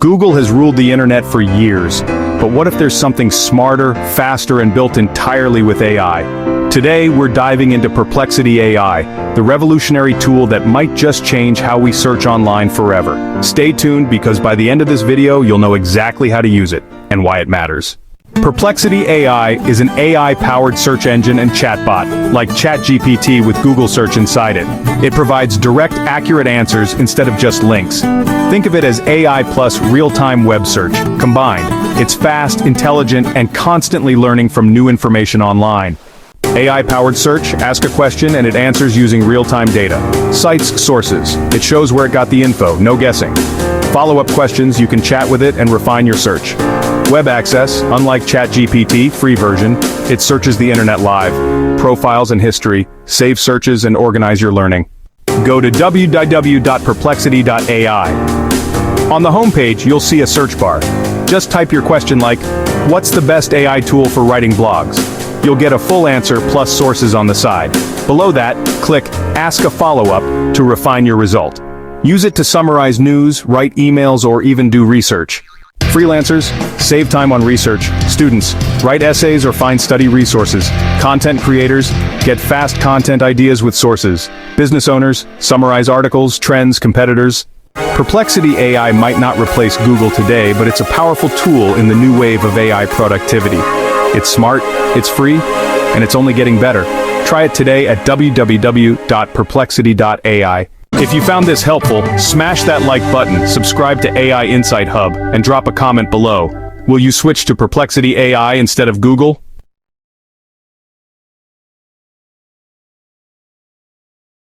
Google has ruled the internet for years, but what if there's something smarter, faster, and built entirely with AI? Today, we're diving into Perplexity AI, the revolutionary tool that might just change how we search online forever. Stay tuned because by the end of this video, you'll know exactly how to use it and why it matters. Perplexity AI is an AI-powered search engine and chatbot, like ChatGPT with Google Search inside it. It provides direct, accurate answers instead of just links. Think of it as AI plus real-time web search, combined. It's fast, intelligent, and constantly learning from new information online. AI-powered search, ask a question and it answers using real-time data. Cites sources. It shows where it got the info, no guessing. Follow-up questions, you can chat with it and refine your search. Web access, unlike ChatGPT, free version, it searches the internet live, profiles and history, save searches and organize your learning. Go to www.perplexity.ai. On the homepage, you'll see a search bar. Just type your question like, what's the best AI tool for writing blogs? You'll get a full answer plus sources on the side. Below that, click Ask a follow-up to refine your result. Use it to summarize news, write emails, or even do research. Freelancers, save time on research. Students, write essays or find study resources. Content creators, get fast content ideas with sources. Business owners, summarize articles, trends, competitors. Perplexity AI might not replace Google today, but it's a powerful tool in the new wave of AI productivity. It's smart, it's free, and it's only getting better. Try it today at www.perplexity.ai. If you found this helpful, smash that like button, subscribe to AI Insight Hub, and drop a comment below. Will you switch to Perplexity AI instead of Google?